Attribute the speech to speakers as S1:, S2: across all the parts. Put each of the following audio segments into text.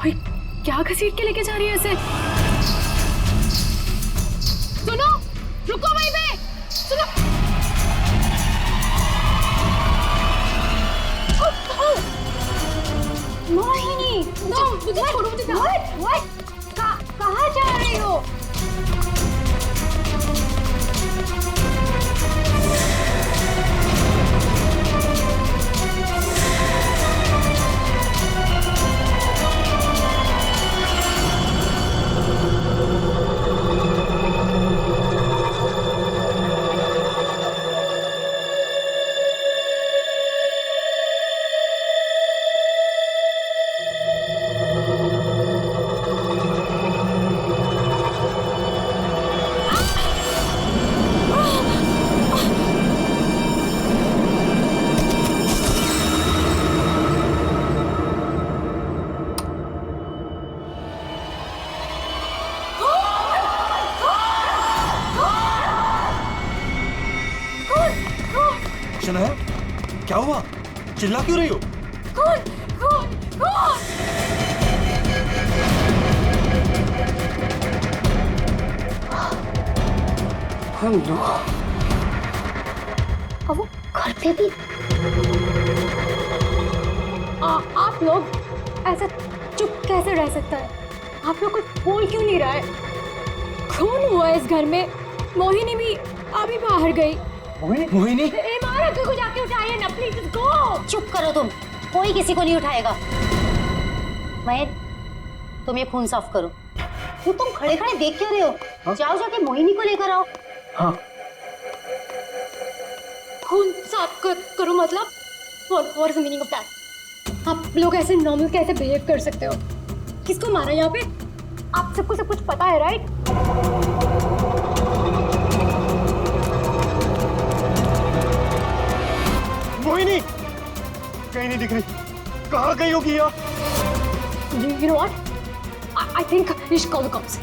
S1: भाई क्या घसीट के लेके जा रही है ऐसे? सुनो, रुको वहीं पे, सुनो। मोहिनी, मुझे छोड़ो, मुझे कहाँ जा रही हो?
S2: शनाया, क्या हुआ? चिल्ला क्यों रही हो?
S1: कौन? कौन? कौन?
S3: हेलो।
S4: अब वो घर पे भी?
S1: आप लोग ऐसा चुप कैसे रह सकता है? आप लोग कुछ बोल क्यों नहीं रहा है? खून हुआ इस घर में। मोहिनी भी अभी बाहर गई।
S2: मोहिनी?
S1: मारा को जाके उठाइए ना प्लीज, गो।
S4: चुप करो तुम, कोई किसी को नहीं उठाएगा। महेश, तुम ये खून साफ करो। क्यों तुम खड़े खड़े देख क्यों रहे हो?
S2: हाँ?
S4: जाओ जाके मोहिनी को लेकर आओ।
S2: हाँ।
S1: खून साफ करो मतलब? What is the meaning of that? आप लोग ऐसे नॉर्मल कैसे बिहेव कर सकते हो? किसको मारा यहाँ पे? आप सबको सब कुछ पता है, राइट?
S2: मोहिनी कहीं नहीं दिख रही। कहाँ गई होगी यार?
S1: You know what? I think we should call the cops.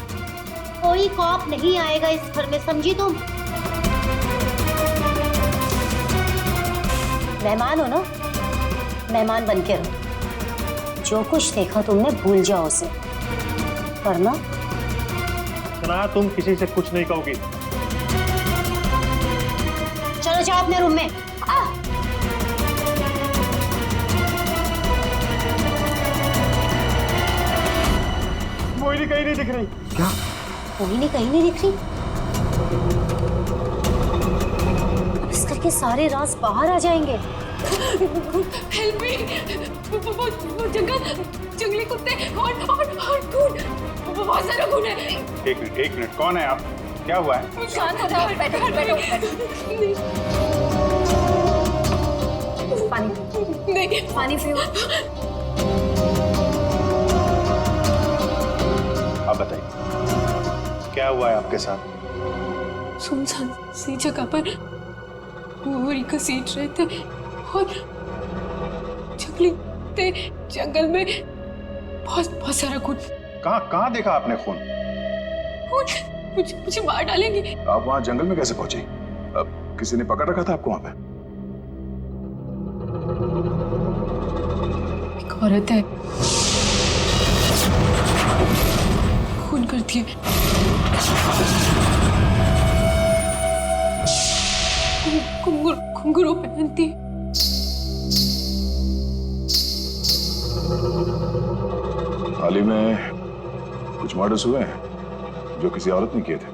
S4: कोई कॉप नहीं आएगा इस घर में, समझी तुम? मेहमान हो ना, मेहमान बन के रहो। जो कुछ देखा तुमने भूल जाओ उसे, वरना
S2: शनाया, तुम किसी से कुछ नहीं कहोगी।
S4: चलो जाओ अपने रूम में।
S2: मोहिनी कहीं नहीं दिख रही। क्या?
S4: मोहिनी कहीं नहीं दिख रही? अब इस घर के सारे राज बाहर आ जाएंगे।
S1: Help me! वो जंगली कुत्ते और खून, बहुत सारा खून है।
S5: एक मिनट, कौन है आप? क्या हुआ है?
S1: शांत हो जाओ, बैठो।
S4: पानी
S1: नहीं,
S4: पानी पियो।
S5: आप बताइए, क्या हुआ है आपके साथ?
S1: सुनसान सी जगह पर मोरी घसीट रहे थे और जंगली कुत्ते जंगल में बहुत सारा खून।
S5: कहाँ देखा आपने खून?
S1: मुझे मार डालेंगे।
S5: आप वहाँ जंगल में कैसे पहुंची? अब किसी ने पकड़ रखा था आपको वहाँ पे?
S1: एक औरत है, खून करती है। घुंघरू पहनती है।
S5: हाल ही में कुछ मर्डर्स हुए हैं जो किसी औरत ने किए थे।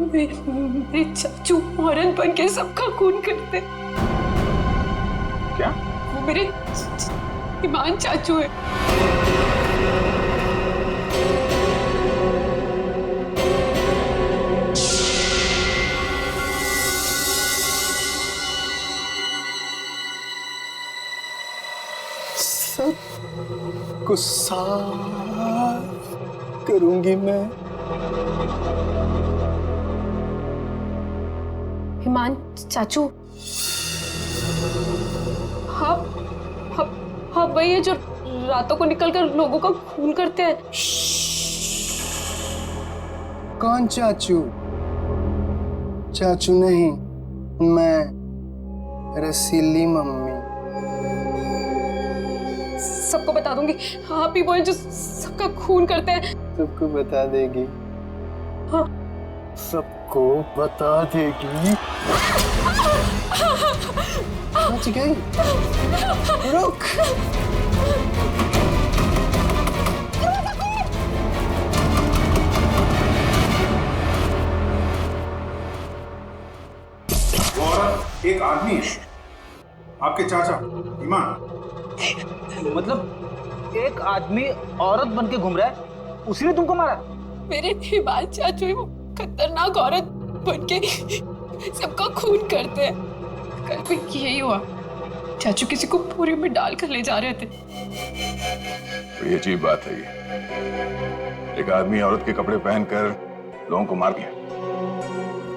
S1: मेरे चाचू औरत बन के सबका खून करते।
S5: क्या?
S1: वो मेरे ईमान चाचू है।
S3: सबको साफ करूंगी मैं।
S1: ईमान चाचू, हाँ वही है जो रातों को निकलकर लोगों का खून करते हैं।
S3: कौन चाचू? चाचू नहीं, मैं रसीली मम्मी।
S1: सबको बता दूंगी। आप ही वो जो सबका खून करते हैं।
S3: सबको बता देगी।
S1: हाँ।
S3: सबको बता देगी। बच गई। रुक।
S6: वो औरत एक आदमी है, आपके चाचा ईमान।
S7: मतलब एक आदमी औरत बन के घूम रहा है, उसी ने तुमको मारा?
S1: मेरे हिमाल चाचू ही वो खतरनाक औरत बन के सबका खून करते हैं। कल भी यही हुआ, चाचू किसी को बोरी में डालकर ले जा रहे थे।
S5: बड़ी अजीब बात है ये। एक आदमी औरत के कपड़े पहनकर लोगों को मार दिया।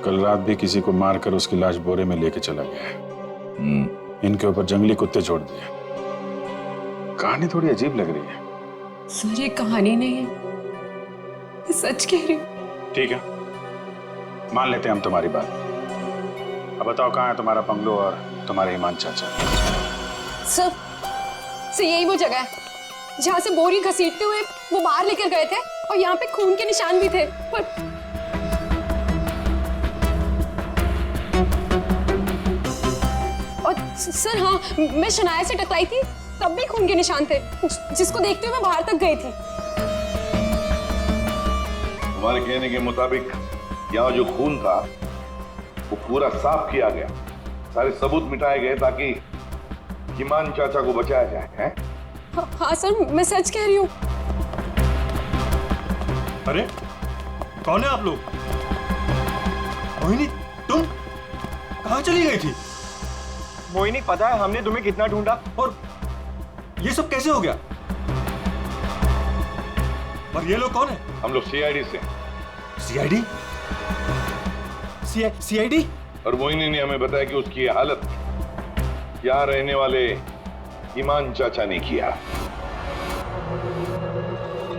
S6: कल रात भी किसी को मारकर उसकी लाश बोरे में लेके चला गया है। इनके ऊपर जंगली कुत्ते छोड़ दिए। कहानी थोड़ी अजीब लग रही है।
S1: सर ये कहानी नहीं है, मैं सच कह रही हूँ।
S6: ठीक है, मान लेते हैं हम तुम्हारी बात। अब बताओ कहाँ है तुम्हारा बंगलो और तुम्हारे ईमान चाचा?
S1: सर यही वो जगह है जहाँ से बोरी घसीटते हुए वो बाहर लेकर गए थे, और यहाँ पे खून के निशान भी थे। पर और सर हाँ, मैं शनाया से टकराई थी, तब भी खून के निशान थे, जिसको देखते हुए मैं बाहर तक गई थी।
S8: तुम्हारे कहने के मुताबिक यहाँ जो खून था वो पूरा साफ किया गया, सारे सबूत मिटाए गए ताकि ईमान चाचा को बचाया जाए, हैं?
S1: हाँ सर, मैं सच कह रही हूँ।
S2: अरे कौन है आप लोग? मोहिनी, तुम कहाँ चली गई थी?
S3: मोहिनी, पता है हमने तुम्हें कितना ढूंढा।
S2: और ये सब कैसे हो गया? और ये लोग कौन है?
S8: हम लोग सीआईडी से।
S2: सीआईडी? सीआईडी?
S8: और मोहिनी ने हमें बताया कि उसकी ये हालत यहाँ रहने वाले ईमान चाचा ने किया।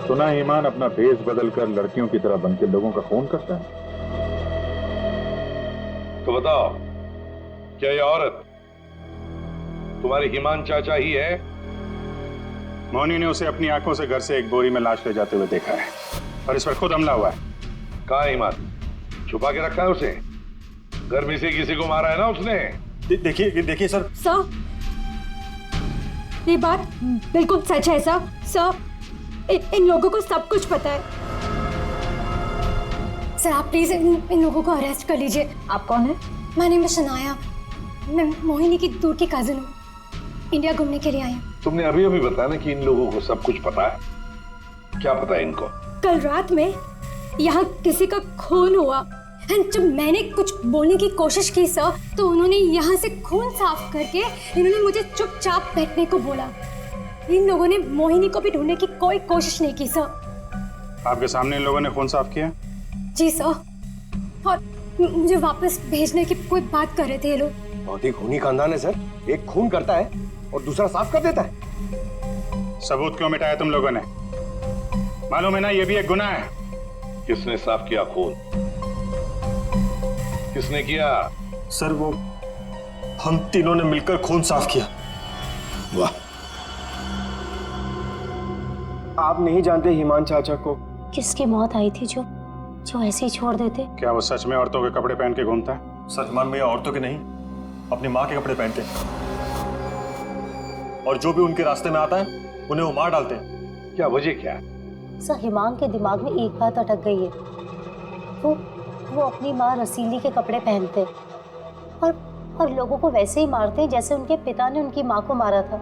S5: सुना है ईमान अपना भेष बदलकर लड़कियों की तरह बनकर लोगों का खून करता है।
S8: तो बताओ, क्या ये औरत तुम्हारे ईमान चाचा ही है?
S6: मोनी ने उसे अपनी आंखों से घर से एक बोरी में लाश ले जाते हुए देखा है और इस पर खुद हमला हुआ है।
S8: कहाँ है ईमान? छुपा के रखा है उसे? घर में से किसी को मारा है ना उसने?
S2: देखिए सर।
S1: सर ये बात बिल्कुल सच है सर। सर इन लोगों को सब कुछ पता है। सर आप प्लीज इन लोगों को अरेस्ट कर लीजिए।
S4: आप कौन है?
S1: My name is Shanaya. मैं मोहिनी की दूर की कजिन हूँ, इंडिया घूमने के लिए आई हूँ।
S8: तुमने अभी अभी बताया ना कि इन लोगों को सब कुछ पता है। क्या पता है इनको?
S1: कल रात में यहाँ किसी का खून हुआ, जब मैंने कुछ बोलने की कोशिश की सर, तो उन्होंने यहाँ से खून साफ करके इन्होंने मुझे चुपचाप बैठने को बोला। इन लोगों ने मोहिनी को भी ढूंढने की कोई कोशिश नहीं की सर।
S6: आपके सामने इन लोगों ने खून साफ किया?
S1: जी सर, और मुझे वापस भेजने की कोई बात कर रहे थे ये लोग।
S3: बहुत ही खूनी खानदान है सर। एक खून करता है और दूसरा साफ कर देता है।
S6: सबूत क्यों मिटाया तुम लोगों ने? मालूम है ना ये भी एक गुनाह है।
S8: किसने साफ किया खून? किसने किया?
S2: सर वो हम तीनों ने मिलकर खून साफ किया।
S8: वाह,
S3: आप नहीं जानते ईमान चाचा को।
S4: किसकी मौत आई थी जो ऐसे ही छोड़ देते?
S6: क्या वो सच में औरतों के कपड़े पहन के घूमता है?
S2: सर ईमान भैया औरतों के नहीं, अपनी माँ के कपड़े पहनते हैं, और जो भी उनके रास्ते में आता है उन्हें वो मार डालते हैं।
S8: क्या वजह क्या है?
S4: सर हिमांग के दिमाग में एक बात अटक गई है। वो अपनी माँ रसीली के कपड़े पहनते और लोगों को वैसे ही मारते जैसे उनके पिता ने उनकी माँ को मारा था।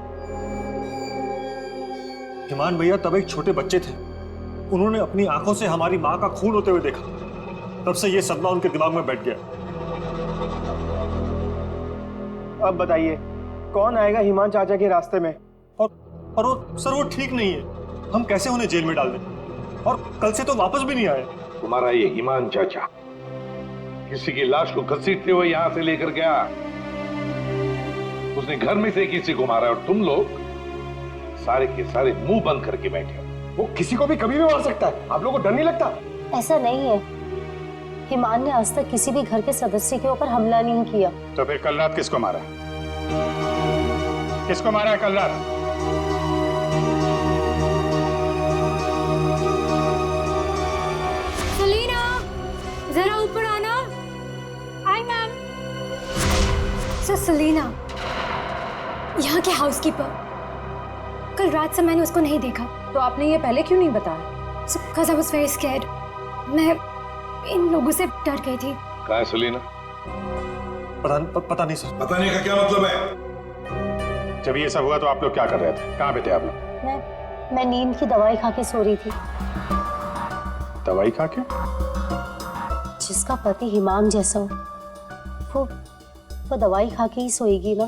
S2: ईमान भैया तब एक छोटे बच्चे थे, उन्होंने अपनी आंखों से हमारी माँ का खून होते हुए देखा। तब से ये सदमा उनके दिमाग में बैठ गया।
S3: अब बताइए कौन आएगा ईमान चाचा के रास्ते में?
S2: और वो सर वो ठीक नहीं है, हम कैसे उन्हें जेल में डाल दें? और कल से तो वापस भी नहीं आए।
S8: तुम्हारा ये ईमान चाचा किसी की लाश को घसीटते हुए यहां से लेकर गया, उसने घर में से किसी को मारा, और तुम लोग सारे के सारे मुंह बंद करके बैठे हो।
S3: वो किसी को भी कभी भी मार सकता है, आप लोगों को डर नहीं लगता?
S4: ऐसा नहीं है, हिमान ने आज तक किसी भी घर के सदस्य के ऊपर हमला नहीं किया।
S6: तो फिर कल रात किसको मारा? किसको मारा है कल रात?
S1: हाउसकीपर। कल रात से मैंने उसको नहीं देखा।
S9: तो आपने ये पहले क्यों नहीं बताया?
S1: So, because I was very scared. मैं इन लोगों से डर गई थी।
S8: कहाँ है सलीना?
S2: पता नहीं सर।
S5: पता नहीं का क्या मतलब है?
S6: जब ये सब हुआ तो आप लोग क्या कर रहे थे? कहाँ पे थे आप लोग?
S4: मैं नींद की दवाई खा के सो रही थी।
S6: दवाई खा के?
S4: जिसका पति हिमांग जैसा हो वो दवाई खा के ही सोएगी ना।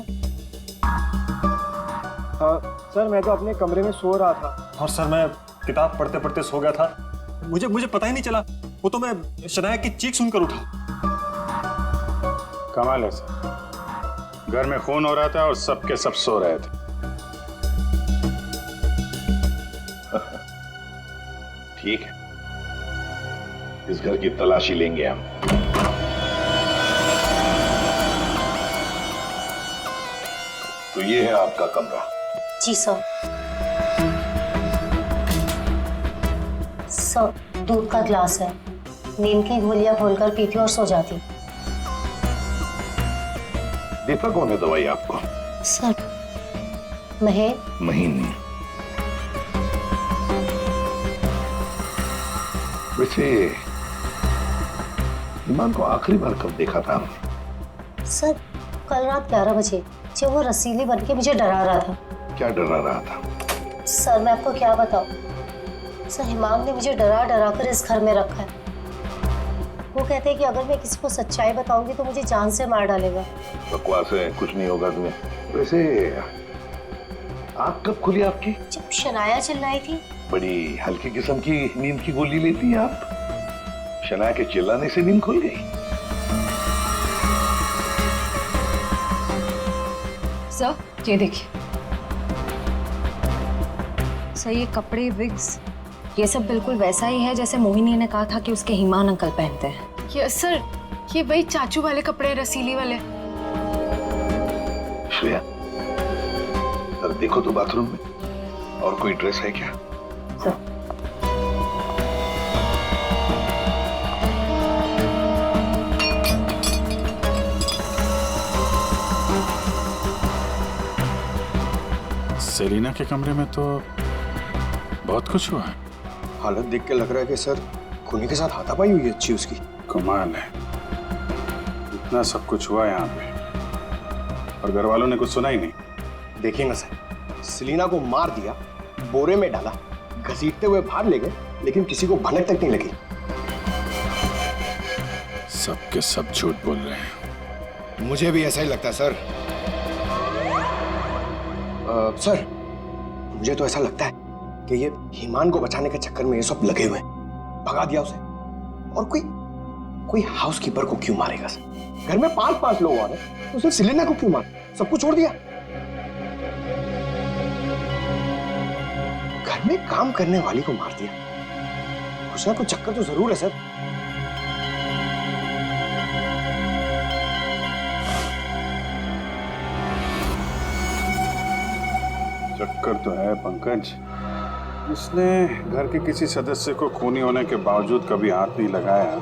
S3: हाँ सर, मैं तो अपने कमरे में सो रहा था।
S2: और सर मैं किताब पढ़ते पढ़ते सो गया था। मुझे पता ही नहीं चला। वो तो मैं शनाया की चीख सुनकर उठा।
S6: कमाल है सर, घर में खून हो रहा था और सबके सब सो रहे थे।
S8: ठीक है, इस घर की तलाशी लेंगे हम। तो ये है आपका कमरा।
S4: जी सर। सर, दूध का ग्लास है। नींद की गोलियां खोलकर पीती और सो जाती।
S8: देता कौन है दवाई आपको?
S4: सर,
S8: महीने। वैसे ईमान को आखिरी बार कब देखा था हमने?
S4: सर, कल रात 11 बजे जब वो रसीली बनके मुझे डरा रहा था।
S8: क्या डरा रहा था?
S4: सर, मैं आपको क्या बताऊं? सर, हिमांग ने मुझे डरा डरा कर इस घर में रखा है। वो कहते हैं कि अगर मैं किसी को सच्चाई बताऊंगी तो मुझे जान से मार डालेगा।
S8: बकवास है, कुछ नहीं होगा तुम्हें। वैसे आँख कब खुली आपकी?
S4: जब शनाया चिल्लाई थी।
S8: बड़ी हल्की किस्म की नींद की गोली लेती हैं आप। शनाया के चिल्लाने से नींद खुल गई?
S9: सर, ये देखिए सर, ये कपड़े, विग्स, ये सब बिल्कुल वैसा ही है जैसे मोहिनी ने कहा था कि उसके हिमान अंकल पहनते हैं।
S10: यस सर, ये वही चाचू वाले कपड़े, रसीली वाले।
S8: श्रेया, सर देखो तो बाथरूम में और कोई ड्रेस है क्या?
S4: सर,
S6: सेलिना के कमरे में तो बहुत कुछ हुआ है।
S3: हालत देख के लग रहा है कि सर खूनी के साथ हाथापाई हुई है अच्छी उसकी।
S6: कमाल है, इतना सब कुछ हुआ यहाँ पे और घर वालों ने कुछ सुना ही नहीं।
S3: देखिए ना सर, सेलिना को मार दिया, बोरे में डाला, घसीटते हुए बाहर ले गए, लेकिन किसी को भनक तक नहीं लगी।
S6: सबके सब झूठ बोल रहे हैं।
S3: मुझे भी ऐसा ही लगता है सर। सर, मुझे तो ऐसा लगता है कि ये हिमान को बचाने के चक्कर में ये सब लगे हुए हैं। भगा दिया उसे। और कोई हाउसकीपर को क्यों मारेगा सर? घर में 5 लोग आ रहे, तो सिर्फ सेलिना को क्यों मार? सबको छोड़ दिया। घर में काम करने वाली को मार दिया। कुछ ना कुछ चक्कर तो जरूर है सर।
S6: चक्कर तो है पंकज। उसने घर के किसी सदस्य को खूनी होने के बावजूद कभी हाथ नहीं लगाया।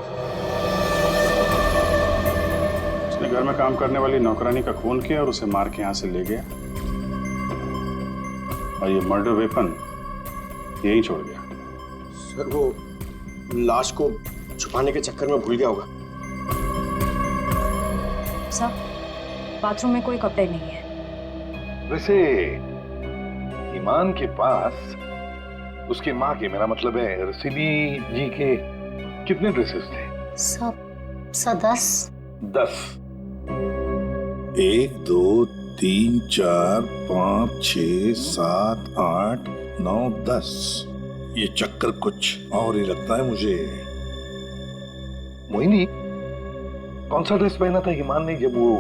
S6: उसने घर में काम करने वाली नौकरानी का खून किया और उसे मार के यहाँ से ले गया और ये मर्डर वेपन यहीं छोड़ गया।
S3: सर, वो लाश को छुपाने के चक्कर में भूल गया होगा।
S9: सर, बाथरूम में कोई कपड़े नहीं है।
S8: वैसे ईमान के पास उसकी माँ के, मेरा मतलब है रसीली जी के, कितने ड्रेसेस थे?
S4: सब 10।
S8: 10।
S5: 1 2 3 4 5 6 7 8 9 10। ये चक्कर कुछ और ही लगता है मुझे।
S8: मोहिनी, कौन सा ड्रेस पहना था ईमान ने जब वो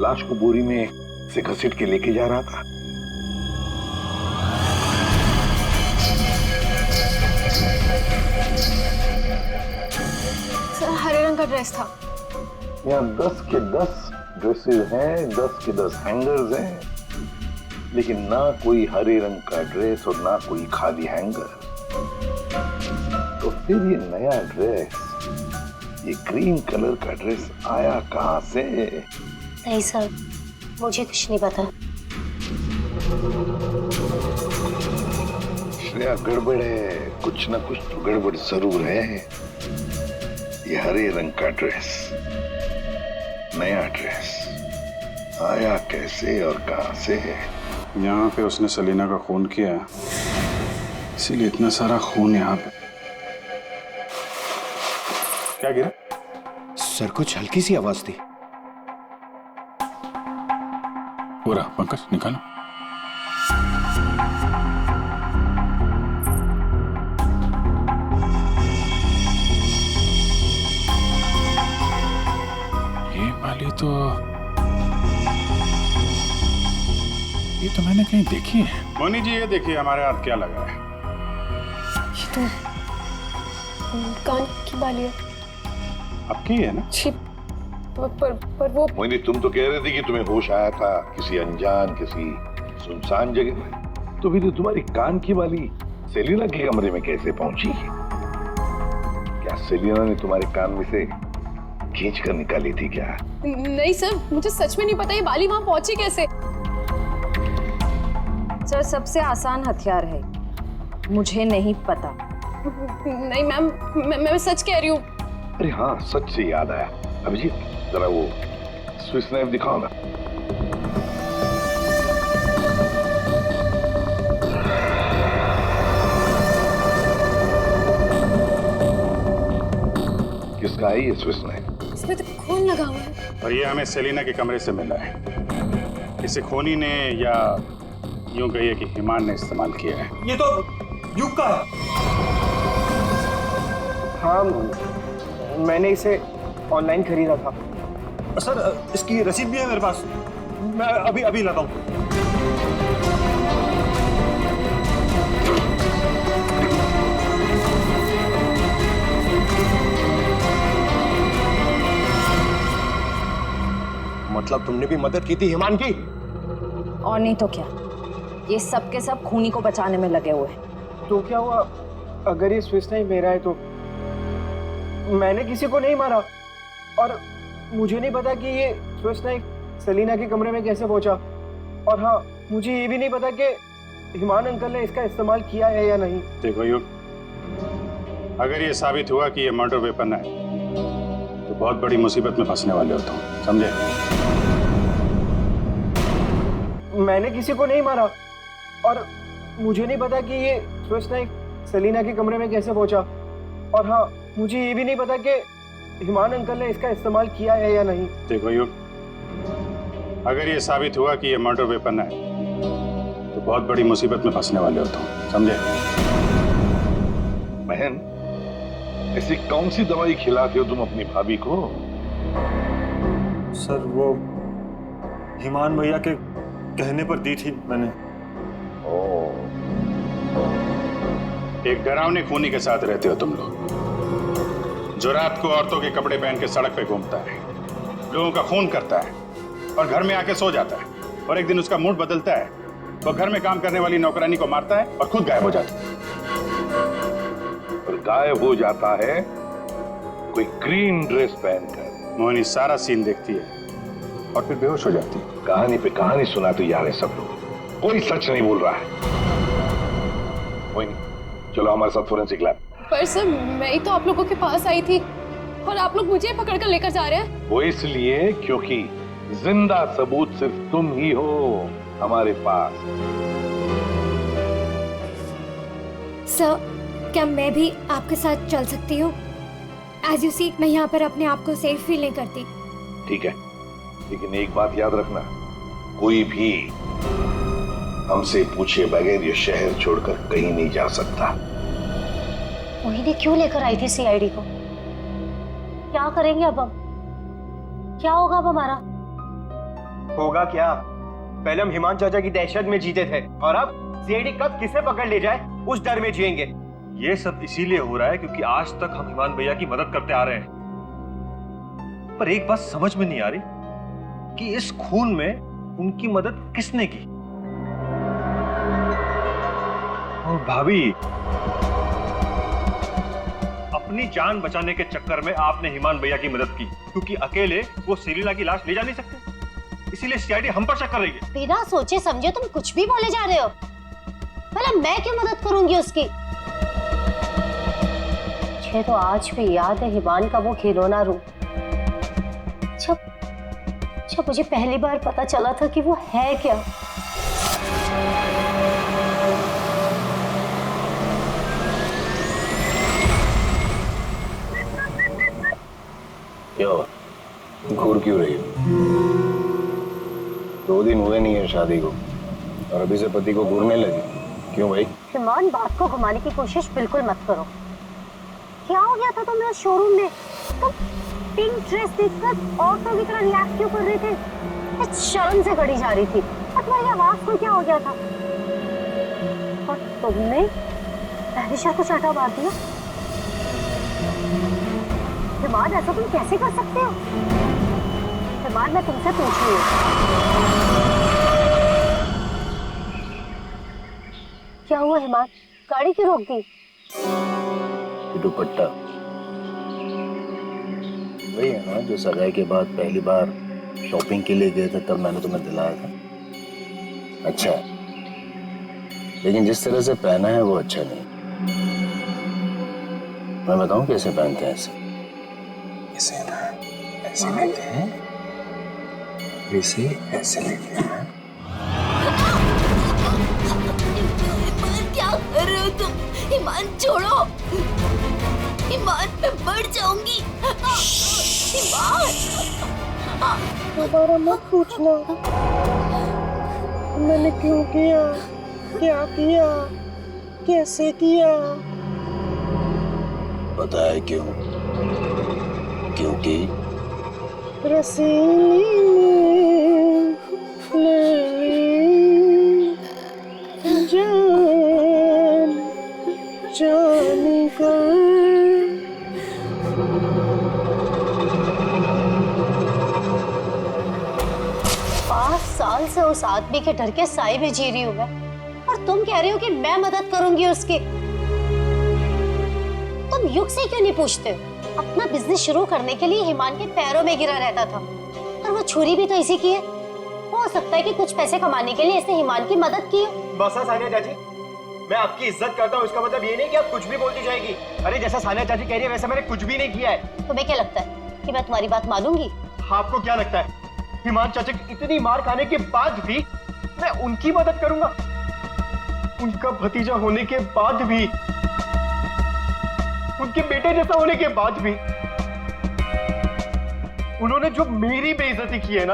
S8: लाश को बोरी में से घसीट के लेके जा रहा था?
S10: सर, हरे रंग का ड्रेस था।
S8: यहाँ 10 के 10 ड्रेसेस हैं, 10 के 10 हैंगर्स हैं, लेकिन ना कोई हरे रंग का ड्रेस और ना कोई खाली हैंगर। तो फिर ये नया ड्रेस, ये ग्रीन कलर का ड्रेस आया कहाँ से?
S4: नहीं सर, मुझे कुछ नहीं पता।
S8: श्रेया, गड़बड़ है, कुछ ना कुछ तो गड़बड़ जरूर है। ये हरे रंग का ड्रेस, नया ड्रेस, आया कैसे और कहां से है?
S6: यहाँ पे उसने सलीना का खून किया, इसीलिए इतना सारा खून यहाँ पे। क्या गिरा?
S3: सर, कुछ हल्की सी आवाज थी।
S6: पूरा पंकज निकालो। ये वाली ये तो मैंने कहीं देखी है। मोनी जी, ये देखिए हमारे हाथ क्या लगा है।
S10: ये तो कान की बाली है।
S6: आपकी है ना?
S10: छी, पर वो
S8: मोहिनी, तुम तो कह रहे थे कि तुम्हें होश आया था किसी अनजान, किसी सुनसान जगह में। तो फिर तुम्हारी कान की बाली सेलिना के कमरे में कैसे पहुंची? क्या सेलिना ने तुम्हारे कान में से खींच कर निकाली थी क्या?
S10: नहीं सर, मुझे सच में नहीं पता ये बाली वहां पहुंची कैसे।
S9: सर, सबसे आसान हथियार है, मुझे नहीं पता।
S10: नहीं मैम, मैं सच कह रही हूँ।
S8: अरे हाँ, सच से याद आया। अभिजीत, जरा वो स्विस नाइफ दिखाओ ना। किसका है ये स्विस नाइफ?
S10: इसमें तो खून लगा हुआ है।
S6: और ये हमें सेलिना के कमरे से मिला है। इसे खोनी ने, या यूं कहिए कि हिमान ने इस्तेमाल किया है।
S2: ये तो युग का है।
S3: हाँ, मैंने इसे ऑनलाइन खरीदा था।
S2: सर, इसकी रसीद भी है मेरे पास। मैं अभी अभी लाता हूँ।
S3: मतलब तुमने भी मदद की थी हिमान की?
S9: और नहीं तो क्या, ये सब के सब खूनी को बचाने में लगे हुए हैं।
S3: तो क्या हुआ अगर ये स्विस नाइफ मेरा है तो? मैंने किसी को नहीं मारा और मुझे नहीं पता कि ये स्विस नाइफ सलीना के कमरे में कैसे पहुंचा। और हाँ, मुझे ये भी नहीं पता कि हिमान अंकल ने इसका इस्तेमाल किया है या नहीं।
S6: देखो युग, अगर ये साबित हुआ कि ये मर्डर वेपन है तो बहुत बड़ी मुसीबत में फंसने वाले हो तुम, समझे?
S3: मैंने किसी को नहीं मारा और मुझे नहीं पता कि ये स्विस नाइफ सलीना के कमरे में कैसे पहुंचा। और हाँ, मुझे ये भी नहीं पता कि हिमान अंकल ने इसका इस्तेमाल किया है या नहीं।
S6: देखो युग, अगर ये साबित हुआ कि ये मर्डर वेपन है तो बहुत बड़ी मुसीबत में फंसने वाले हो तुम, समझे?
S8: बहन, ऐसी कौन सी दवाई खिलाते हो तुम अपनी भाभी को?
S2: सर, वो हिमान भैया के कहने पर दी थी मैंने।
S6: एक डरावने खूनी के साथ रहते हो तुम लोग, जो रात को औरतों के कपड़े पहन के सड़क पे घूमता है, लोगों का खून करता है और घर में आके सो जाता है। और एक दिन उसका मूड बदलता है, वो घर में काम करने वाली नौकरानी को मारता है और खुद गायब हो जाता है।
S8: और गायब हो जाता है कोई ग्रीन ड्रेस पहनकर।
S6: मोहिनी सारा सीन देखती है और फिर बेहोश हो जाती है।
S8: कहानी पे कहानी सुनाते जा रहे सब लोग, कोई सच नहीं बोल रहा है। मोहिनी, चलो हमारे साथ फोरेंसिक लैब।
S10: पर सर, मैं ही तो आप लोगों के पास आई थी और आप लोग मुझे पकड़ कर लेकर जा रहे हैं।
S8: वो इसलिए क्योंकि जिंदा सबूत सिर्फ तुम ही हो हमारे पास।
S1: सर, क्या मैं भी आपके साथ चल सकती हूँ? एज यू सी, मैं यहाँ पर अपने आप को सेफ फील नहीं करती।
S8: ठीक है, लेकिन एक बात याद रखना, कोई भी हमसे पूछे बगैर ये शहर छोड़कर कहीं नहीं जा सकता।
S4: मोहिनी क्यों लेकर आई थी सीआईडी को? क्या करेंगे अब हम? क्या होगा अब हमारा?
S3: होगा क्या? पहले हम हिमान चाचा की दहशत में जीते थे और अब सीआईडी कब किसे पकड़ ले जाए उस डर में जिएंगे।
S2: ये सब इसीलिए हो रहा है क्योंकि आज तक हम हिमान भैया की मदद करते आ रहे हैं। पर एक बात समझ में नहीं आ रही कि इस खून में उनकी मदद किसने की। और भाभी, अपनी जान बचाने के चक्कर में आपने हिमान भैया की मदद की क्योंकि अकेले वो सेलिना की लाश ले जा नहीं सकते। इसीलिए सीआईडी हम पर शक कर रही है।
S4: बिना सोचे समझे तुम कुछ भी बोले जा रहे हो। भला मैं क्यों मदद करूंगी उसकी? मुझे तो आज भी याद है हिमान का वो खिलौना रूम। जब मुझे पहली बार पता चला था कि वो है क्या।
S8: क्या हुआ? घूर क्यों रही हो? 2 दिन हुए नहीं है शादी को और अभी से पति को घूरने लगी। क्यों भाई?
S4: हिमान, बात को घुमाने की कोशिश बिल्कुल मत करो। क्या हो गया था तुम्हें शोरूम में? तुम पिंक ड्रेस देखकर औरतों की तरह रिएक्ट क्यों कर रहे थे? मैं शर्म से गड़ी जा रही थी और तुम्हारी आवाज को क्या हो गया था? और तुमने तहरीशा को चाटा मार दिया। हिमान, ऐसा तुम कैसे कर सकते हो? हिमान, मैं तुमसे पूछ रही हूँ, क्या हुआ हिमान? गाड़ी क्यों रोक दी?
S8: दुपट्टा वही है ना जो सगाई के बाद पहली बार शॉपिंग के लिए गए थे, तब मैंने तुम्हें दिलाया था। अच्छा, लेकिन जिस तरह से पहना है वो अच्छा नहीं। मैं बताऊं कैसे पहनते हैं ऐसे?
S3: इसे ना ऐसे लेते हैं, इसे ऐसे लेते हैं।
S11: क्या कर रहे हो तुम? ईमान छोड़ो। ईमान, मैं मर जाऊंगी। ईमान,
S12: दोबारा मत पूछना मैंने क्यों किया, क्या किया, कैसे किया।
S8: पता है क्यों? क्योंकि
S12: रसीली ले ली जान जाने का।
S4: 5 साल से उस आदमी के डर के साए में जी रही हूँ मैं, और तुम कह रहे हो कि मैं मदद करूंगी उसकी। तुम युग से क्यों नहीं पूछते? अपना बिजनेस शुरू करने के लिए हिमान के पैरों में गिरा रहता था, और वो छुरी भी तो इसी की है। हो सकता है कि कुछ पैसे कमाने के लिए इसने हिमान की मदद की हो।
S13: बस सानिया चाची, मैं आपकी इज्जत करता हूँ, इसका मतलब ये नहीं कि आप कुछ भी बोलती जाएगी। अरे जैसा सानिया चाची कह रही है वैसा मैंने कुछ भी नहीं किया है।
S4: तुम्हें क्या लगता है कि मैं तुम्हारी बात मानूंगी?
S13: आपको क्या लगता है हिमान चाचा की इतनी मार खाने के बाद भी मैं उनकी मदद करूंगा? उनका भतीजा होने के बाद भी, उनके बेटे जैसा होने के बाद भी उन्होंने जो मेरी बेइज्जती की है ना,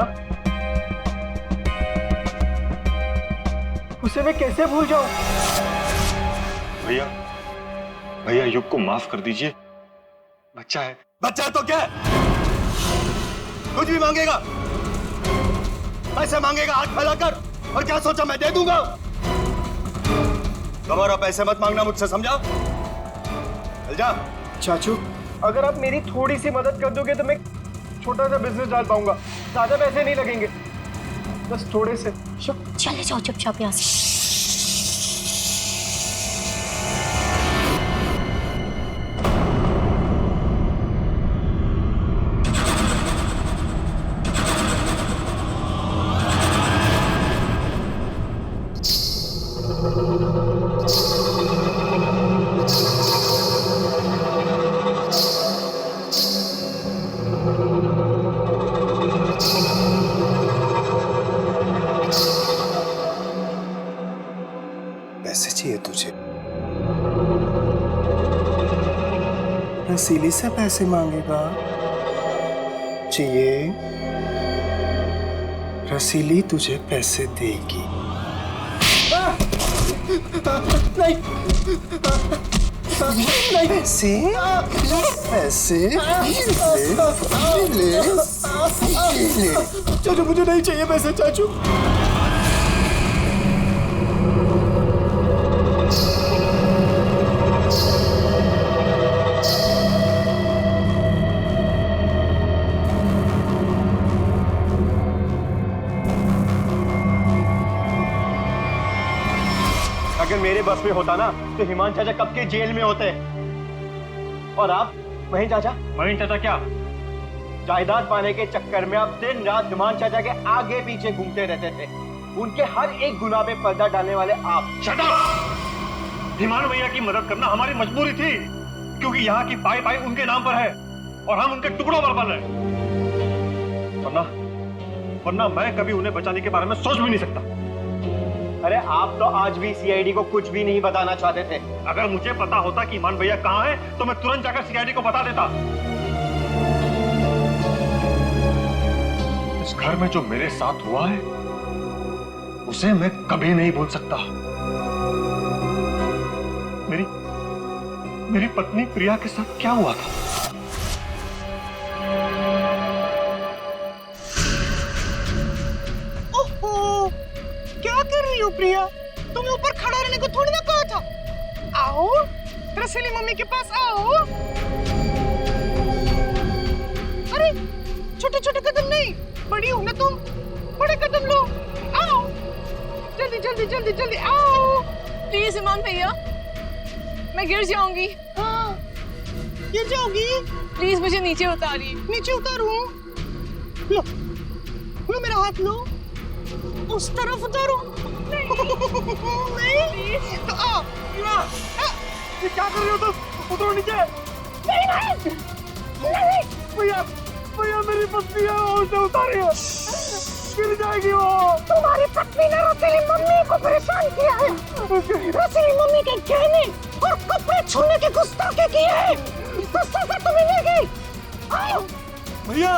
S13: उसे मैं कैसे भूल जाऊं?
S2: भैया, भैया युग को माफ कर दीजिए। बच्चा है।
S3: बच्चा है तो क्या है? कुछ भी मांगेगा, पैसे मांगेगा हाथ फैलाकर, और क्या सोचा मैं दे दूंगा? दोबारा पैसे मत मांगना मुझसे, समझा? चल जा।
S13: चाचू, अगर आप मेरी थोड़ी सी मदद कर दोगे तो मैं छोटा सा बिजनेस डाल पाऊंगा। ज्यादा पैसे नहीं लगेंगे, बस थोड़े से।
S4: चले जाओ चुपचाप यहाँ से।
S3: पैसे चाहिए तुझे? रसीली से पैसे मांगेगा? चाहिए? रसीली तुझे पैसे देगी। नहीं, पैसे पैसे ले
S13: चाचू, मुझे नहीं चाहिए पैसे चाचू। अगर मेरे बस में होता ना तो हिमान चाचा कब के जेल में होते। और आप वहीं चाचा?
S2: वहीं चाचा क्या?
S13: जायदाद पाने के चक्कर में आप दिन रात हिमान चाचा के आगे पीछे घूमते रहते थे। उनके हर एक गुनाह पे पर्दा डालने वाले आप।
S2: Shut up! हिमान भैया की मदद करना हमारी मजबूरी थी, क्योंकि यहाँ की पाई पाई उनके नाम पर है और हम उनके टुकड़ों पर पल रहे। वरना मैं कभी उन्हें बचाने के बारे में सोच भी नहीं सकता।
S13: अरे आप तो आज भी सीआईडी को कुछ भी नहीं बताना चाहते थे।
S2: अगर मुझे पता होता कि ईमान भैया कहाँ है तो मैं तुरंत जाकर सीआईडी को बता देता। इस घर में जो मेरे साथ हुआ है उसे मैं कभी नहीं भूल सकता। मेरी पत्नी प्रिया के साथ क्या हुआ था?
S12: ओहो, क्या कर रही हो प्रिया? तुम्हें ऊपर खड़ा रहने को थोड़ी ना कहा था। आओ रसीली मम्मी के पास आओ। अरे छोटे छोटे कदम नहीं, बड़ी हो ना तुम, बड़े कदम लो। आओ जल्दी जल्दी जल्दी जल्दी आओ।
S10: प्लीज ईमान भैया, मैं गिर जाऊंगी।
S12: हाँ, गिर जाओगी?
S10: प्लीज मुझे नीचे उतारिए।
S12: नीचे उतारूं? लो लो मेरा हाथ लो, उस तरफ उतारो। नहीं तो आओ।
S13: ये क्या कर रहे हो तुम? उतरो नीचे।
S12: नहीं नहीं नहीं
S13: भैया भैया मेरी पत्नी है, उसे उतारिए, गिर जाएगी वो।
S12: तुम्हारी पत्नी ने रसीली मम्मी को परेशान किया है। रसीली मम्मी के गहने और कपड़े छूने की गुस्ताखी की है, तो सजा तुम्हें मिलेगी। आओ
S2: भैया,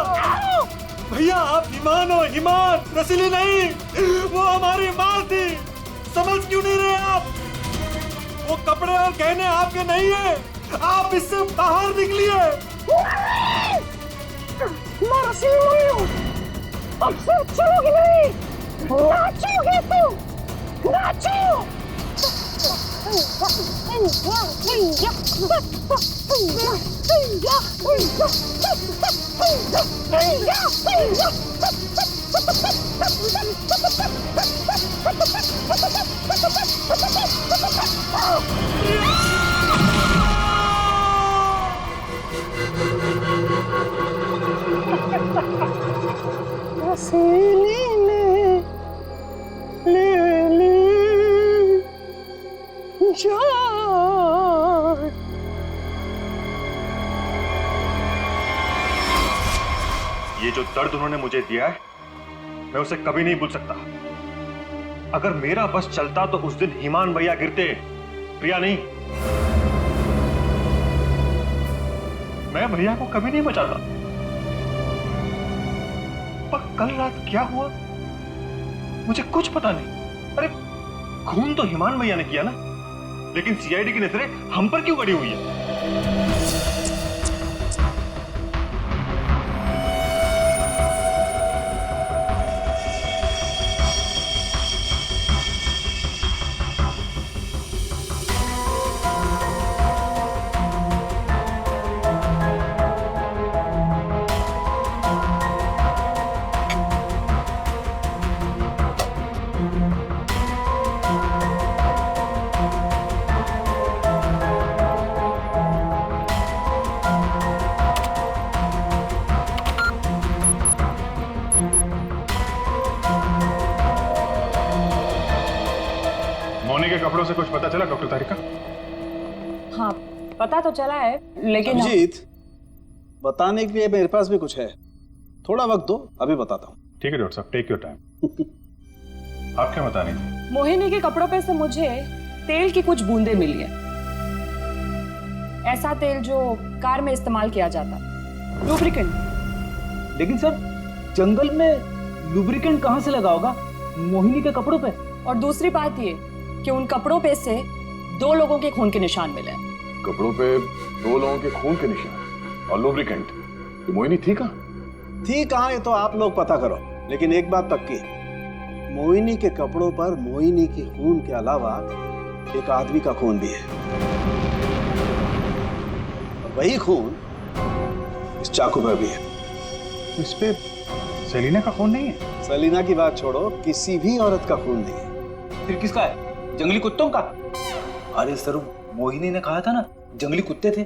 S2: भैया आप ईमान हो, ईमान, रसीली नहीं। वो हमारी माँ थी, समझ क्यों नहीं रहे आप? वो कपड़े और गहने आपके नहीं है, आप इससे बाहर निकलिए।
S12: मैं रसीली मम्मी हूँ, अब से चलोगी नहीं, नाचोगे तुम, नाचो। रसीली ने ले ली जान।
S2: ये जो दर्द उन्होंने मुझे दिया है मैं उसे कभी नहीं भूल सकता। अगर मेरा बस चलता तो उस दिन ईमान भैया गिरते, प्रिया नहीं। मैं भैया को कभी नहीं बचाता। पर कल रात क्या हुआ मुझे कुछ पता नहीं। अरे खून तो ईमान भैया ने किया ना, लेकिन सीआईडी की नजरें हम पर क्यों गड़ी हुई है?
S6: मोनी के कपड़ों से कुछ पता चला डॉक्टर तारिका?
S9: हाँ पता तो चला है, लेकिन
S14: अभिजीत, बताने के लिए मेरे पास भी कुछ है, थोड़ा वक्त दो, अभी बताता हूँ।
S6: ठीक है डॉक्टर साहब, टेक योर टाइम। आप क्या बताने थे?
S9: मोहिनी के कपड़ों पे से मुझे तेल की कुछ बूंदें मिली है। ऐसा तेल जो कार में इस्तेमाल किया जाता, लुब्रिकेंट।
S7: लेकिन सर जंगल में लुब्रिकेंट कहाँ से लगा होगा मोहिनी के कपड़ों पे?
S9: और दूसरी बात ये कि उन कपड़ों पे से 2 लोगों के खून के निशान मिले।
S8: कपड़ों पे 2 लोगों के खून के निशान और लुब्रिकेंट। तो मोहिनी थी कहाँ?
S14: थी कहाँ ये तो आप लोग पता करो, लेकिन एक बात पक्की, मोहिनी के कपड़ों पर मोहिनी के खून के अलावा एक आदमी का खून भी है। और वही खून इस चाकू पर भी है।
S6: इस पे सेलिना का खून नहीं है?
S14: सेलिना की बात छोड़ो, किसी भी औरत का खून नहीं है।
S7: फिर किसका है? जंगली कुत्तों का? अरे सर मोहिनी ने कहा था ना जंगली कुत्ते थे।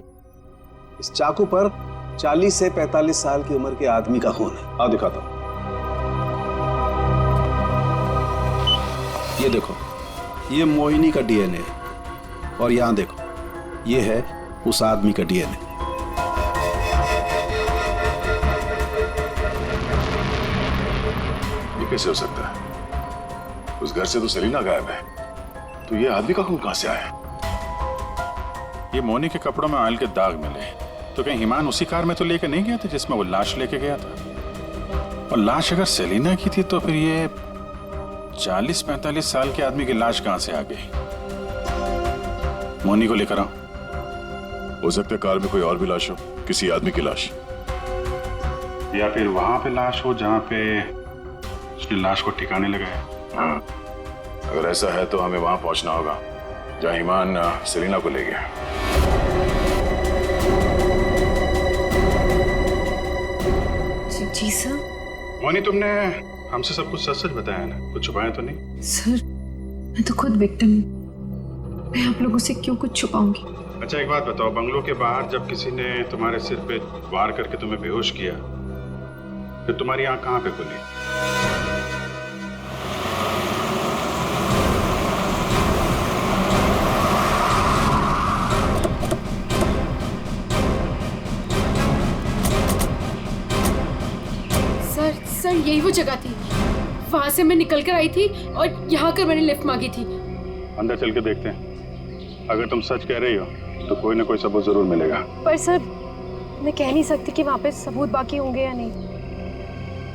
S14: इस चाकू पर 40 से 45 साल की उम्र के आदमी का खून है। आओ दिखाता हूं। ये देखो, ये मोहिनी का डीएनए है और यहां देखो, ये है उस आदमी का डीएनए।
S8: ये कैसे हो सकता है? उस घर से तो सेलिना गायब है, तो ये आदमी का खून कहां से आया?
S6: ये मोनी के कपड़ों में ऑयल के दाग मिले, तो कहीं हिमान उसी कार में तो लेके नहीं गया था जिसमें वो लाश लेके गया था? और लाश अगर सेलिना की थी तो फिर ये 40-45 साल के आदमी की लाश कहां से आ गई? मोनी को लेकर आओ।
S8: हो सकता है कार में कोई और भी लाश हो, किसी आदमी की लाश,
S6: या फिर वहां पे लाश हो जहां पे उसने लाश को ठिकाने लगाया।
S8: हाँ, अगर ऐसा है तो हमें वहां पहुंचना होगा जहां ईमान सेलिना को ले गया।
S9: जी सर।
S6: मोनी, तुमने हमसे सब कुछ सच सच बताया ना, कुछ छुपाया तो नहीं?
S9: सर, मैं तो खुद विक्टिम हूँ, मैं आप लोगों से क्यों कुछ छुपाऊंगी?
S6: अच्छा एक बात बताओ, बंगलों के बाहर जब किसी ने तुम्हारे सिर पे वार करके तुम्हें बेहोश किया, फिर तुम्हारी आंख कहाँ पे खुली?
S10: सर यही वो जगह थी, वहां से मैं निकल कर आई थी और यहाँ कर मैंने लिफ्ट मांगी थी।
S6: अंदर चल के देखते हैं, अगर तुम सच कह रही हो तो कोई ना कोई सबूत जरूर मिलेगा।
S10: पर सर, मैं कह नहीं सकती कि वहाँ पे सबूत बाकी होंगे या नहीं।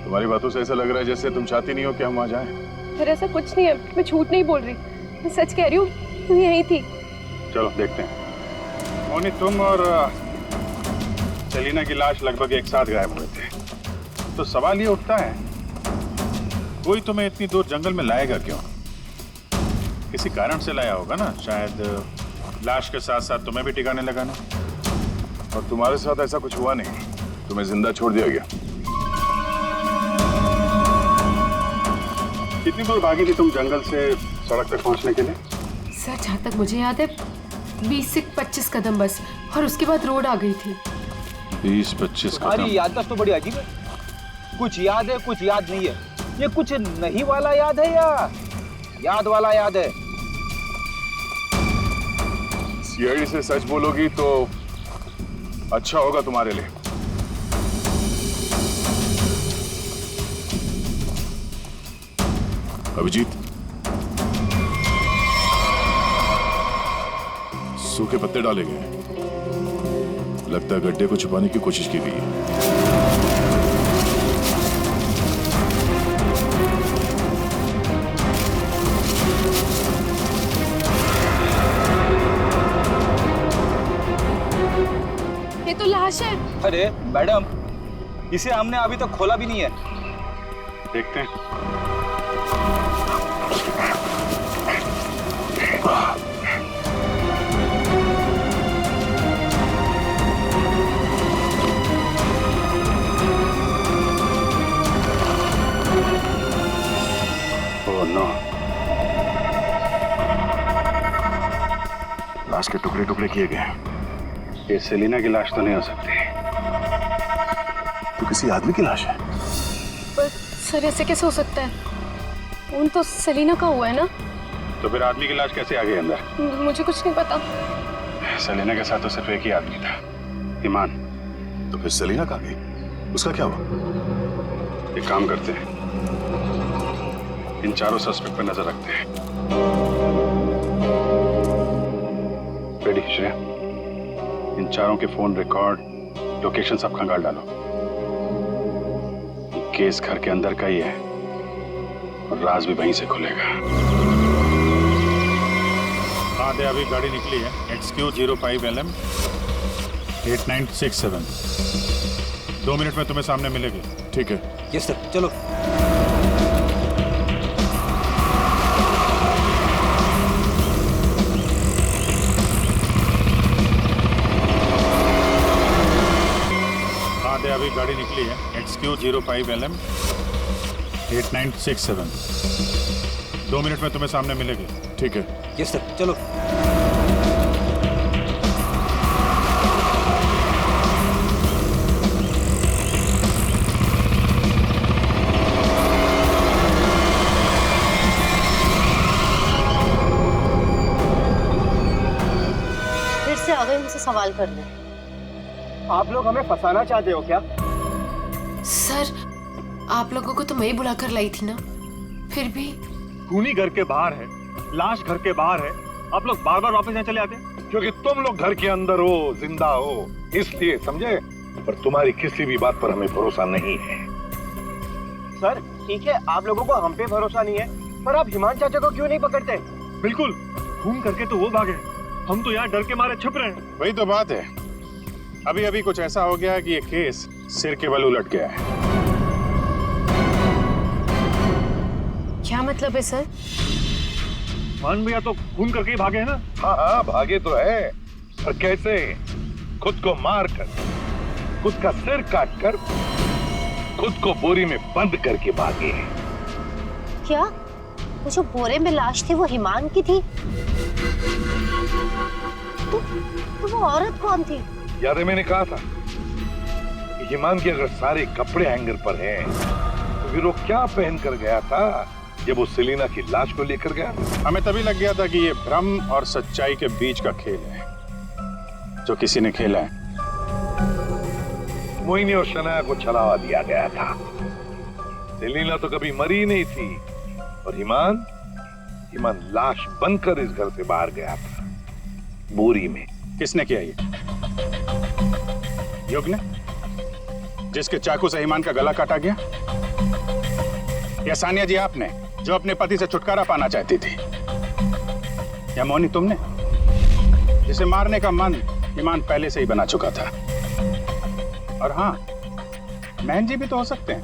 S8: तुम्हारी बातों से ऐसा लग रहा है जैसे तुम चाहती नहीं हो कि हम वहां जाएं।
S10: फिर ऐसा कुछ नहीं है, मैं झूठ नहीं बोल रही, मैं सच कह रही हूँ, तू यही थी।
S6: चलो देखते हैं। मोनी, तुम और सेलिना की लाश लगभग एक साथ गायब हुए थे, तो सवाल ये उठता है, कोई तुम्हें इतनी दूर जंगल में लाएगा क्यों? किसी कारण से लाया होगा ना, शायद लाश के साथ साथ तुम्हें भी ठिकाने लगाना।
S8: और तुम्हारे साथ ऐसा कुछ हुआ नहीं, तुम्हें जिंदा छोड़ दिया गया।
S6: कितनी दूर भागी थी तुम जंगल से सड़क तक पहुंचने के लिए?
S10: सर, जहाँ तक मुझे याद है 20 से 25 कदम बस, और उसके बाद रोड आ गई थी।
S6: 20-25 कदम?
S7: तुम्हारी याददाश्त तो बड़ी अजीब है, कुछ याद है कुछ याद नहीं है। ये कुछ नहीं वाला याद है या याद वाला याद है?
S8: सीआईडी से सच बोलोगी तो अच्छा होगा तुम्हारे लिए। अभिजीत, सूखे पत्ते डाले गए, लगता है गड्ढे को छुपाने की कोशिश की गई है।
S10: ये तो लाश है।
S7: अरे मैडम, इसे हमने अभी तक खोला भी नहीं है।
S6: देखते हैं। ओह नो,
S8: लाश के टुकड़े टुकड़े किए गए।
S6: ये सेलिना की लाश तो नहीं हो सकती,
S8: तो किसी आदमी की लाश है।
S10: पर सर, ऐसे कैसे हो सकता है? खून तो सेलिना का हुआ है ना?
S6: तो फिर आदमी की लाश कैसे आ गई अंदर?
S10: मुझे कुछ नहीं पता।
S6: सेलिना के साथ तो सिर्फ एक ही आदमी था, ईमान।
S8: तो फिर सेलिना कहाँ गई? उसका क्या हुआ?
S6: एक काम करते हैं, इन चारों सस्पेक्ट पर नजर रखते हैं। रेडी श्रेया, इन चारों के फोन रिकॉर्ड, लोकेशन सब खंगाल डालो। ये केस घर के अंदर का ही है और राज भी वहीं से खुलेगा। हाँ दे, अभी गाड़ी निकली है, XQ05LM 8967। 2 मिनट में तुम्हें सामने मिलेगी।
S8: ठीक है।
S7: यस सर, चलो।
S6: हाँ दे, अभी गाड़ी निकली है, XQ05LM 8967। 2 मिनट में तुम्हें सामने मिलेगी।
S8: ठीक है।
S7: यस सर, चलो।
S4: इस्तेमाल कर ले।
S13: आप लोग हमें फंसाना चाहते हो क्या?
S10: सर, आप लोगों को तो मैं ही बुलाकर लाई थी ना, फिर भी।
S2: खूनी घर के बाहर है, लाश घर के बाहर है, आप लोग बार बार वापस यहाँ चले आते हैं।
S8: क्योंकि तुम लोग घर के अंदर हो, जिंदा हो, इसलिए, समझे? पर तुम्हारी किसी भी बात पर हमें भरोसा नहीं है।
S13: सर ठीक है, आप लोगों को हम पे भरोसा नहीं है, पर आप हिमान चाचा को क्यों नहीं पकड़ते?
S2: बिल्कुल, खून करके तो वो भागे, हम तो यहाँ डर के मारे छुप रहे हैं।
S6: वही तो बात है, अभी अभी कुछ ऐसा हो गया कि ये केस सिर के बल उलट गया है।
S10: क्या मतलब है सर?
S2: मान भैया तो खून करके ही भागे हैं ना?
S8: हाँ हाँ, भागे तो है, पर कैसे? खुद को मार कर, खुद का सिर काट कर, खुद को बोरी में बंद करके भागे।
S4: क्या वो जो बोरे में लाश थी वो हिमान की थी? तो वो औरत कौन थी?
S8: याद है मैंने कहा था कि हिमान के अगर सारे कपड़े हैंगर पर हैं, तो फिर वो क्या पहन कर गया था जब वो सेलिना की लाश को लेकर गया?
S6: हमें तभी लग गया था कि ये भ्रम और सच्चाई के बीच का खेल है जो किसी ने खेला है।
S8: मोहिनी और शनाया को छलावा दिया गया था। सेलिना तो कभी मरी नहीं थी, और हिमान लाश बनकर इस घर से बाहर गया था, बोरी में।
S6: किसने किया ये? युग ने, जिसके चाकू से हिमान का गला काटा गया? या सानिया जी आपने, जो अपने पति से छुटकारा पाना चाहती थी? या मोहिनी तुमने, जिसे मारने का मन हिमान पहले से ही बना चुका था? और हाँ, महन जी भी तो हो सकते हैं,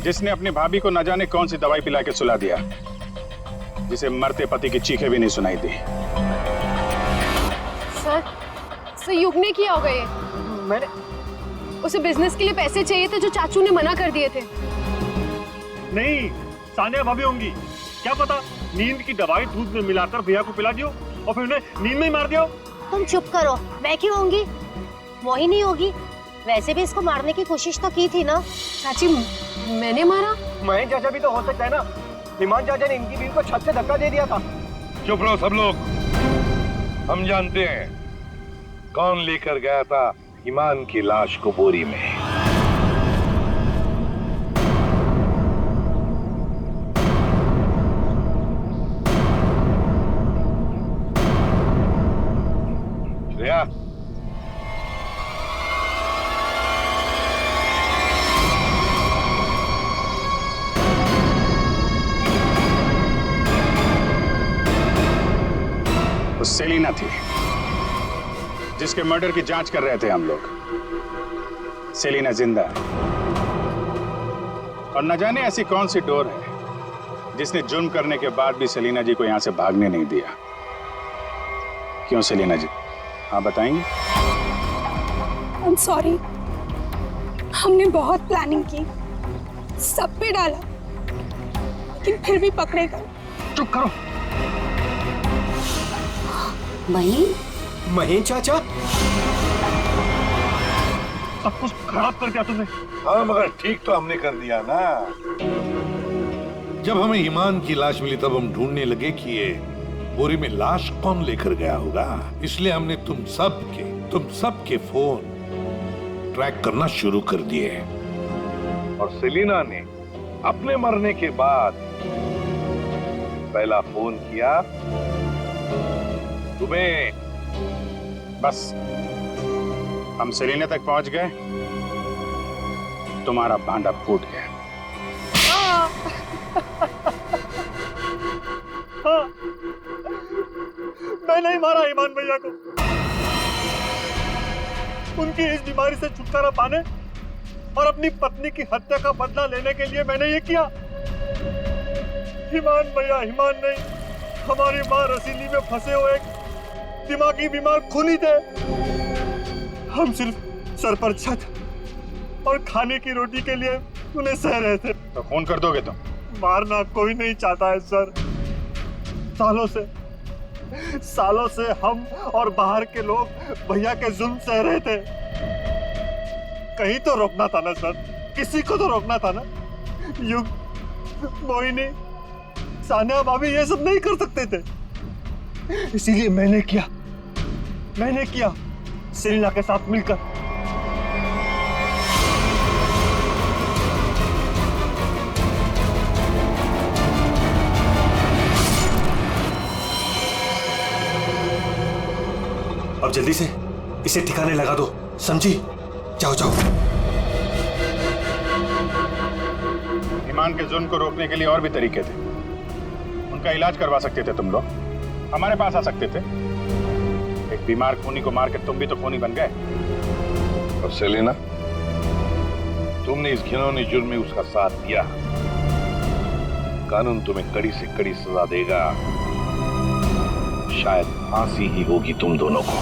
S6: जिसने अपनी भाभी को न जाने कौन सी दवाई पिला के सुला दिया, जिसे मरते पति की चीखें भी नहीं सुनाई दी।
S10: सर युग ने किया होगा ये।
S13: मैंने
S10: उसे बिजनेस के लिए पैसे चाहिए थे जो चाचू ने मना कर दिए थे।
S2: नहीं, सानिया भाभी होंगी, क्या पता नींद की दवाई दूध में मिलाकर भैया को पिला दियो और फिर उन्हें नींद में ही मार दियो।
S4: तुम चुप करो, मैं क्यों होंगी? मोहिनी होगी। वैसे भी इसको मारने की कोशिश तो की थी ना।
S10: चाची, मैंने मारा?
S13: महेश चाचा भी तो हो सकता है ना, हिमान चाचा ने इनकी बीवी को छत से धक्का दे दिया था।
S8: चुप रहो सब लोग, हम जानते हैं कौन लेकर गया था हिमान की लाश को बोरी में। श्रेया,
S6: उस सेलिना थी जिसके मर्डर की जांच कर रहे थे हम लोग। सेलिना जिंदा है, और न जाने ऐसी कौन सी डोर है जिसने जुर्म करने के बाद भी सेलिना जी को यहां से भागने नहीं दिया। क्यों सेलिना जी, आप बताएंगे?
S1: I'm sorry, हमने बहुत प्लानिंग की, सब पे डाला, लेकिन फिर भी पकड़े गए।
S13: चुप करो।
S3: महेश चाचा,
S2: सब कुछ खराब कर दिया तुमने।
S8: हाँ, मगर ठीक तो हमने कर दिया ना।
S5: जब हमें ईमान की लाश मिली तब हम ढूंढने लगे कि ये बोरी में लाश कौन लेकर गया होगा। इसलिए हमने तुम सब के फोन ट्रैक करना शुरू कर दिए।
S8: और सेलिना ने अपने मरने के बाद पहला फोन किया तुम्हें।
S6: बस हम सेलिना तक पहुंच गए, तुम्हारा भांडा फूट गया।
S2: हाँ, मैं नहीं मारा ईमान भैया को। उनकी इस बीमारी से छुटकारा पाने और अपनी पत्नी की हत्या का बदला लेने के लिए मैंने ये किया। ईमान भैया ईमान नहीं, हमारी माँ रसीली में फंसे हुए एक दिमागी बीमार खूनी थे। हम सिर्फ सर पर छत और खाने की रोटी के लिए उन्हें सह रहे थे।
S6: तो फोन कर दोगे तुम?
S2: मारना कोई नहीं चाहता है सर। सालों से हम और बाहर के लोग भैया के जुल्म सह रहे थे। कहीं तो रोकना था ना सर, किसी को तो रोकना था ना। युग, मोहिनी, सानिया भाभी ये सब नहीं कर सकते थे, इसीलिए मैंने किया।
S13: सेलिना के साथ मिलकर।
S2: अब जल्दी से इसे ठिकाने लगा दो, समझी? जाओ जाओ।
S6: ईमान के जुल्म को रोकने के लिए और भी तरीके थे। उनका इलाज करवा सकते थे तुम लोग, हमारे पास आ सकते थे। एक बीमार खूनी को मार के तुम भी तो खूनी बन गए।
S5: और सेलिना, तुमने इस घिनौने जुर्म में उसका साथ दिया। कानून तुम्हें कड़ी से कड़ी सजा देगा, शायद फांसी ही होगी तुम दोनों को।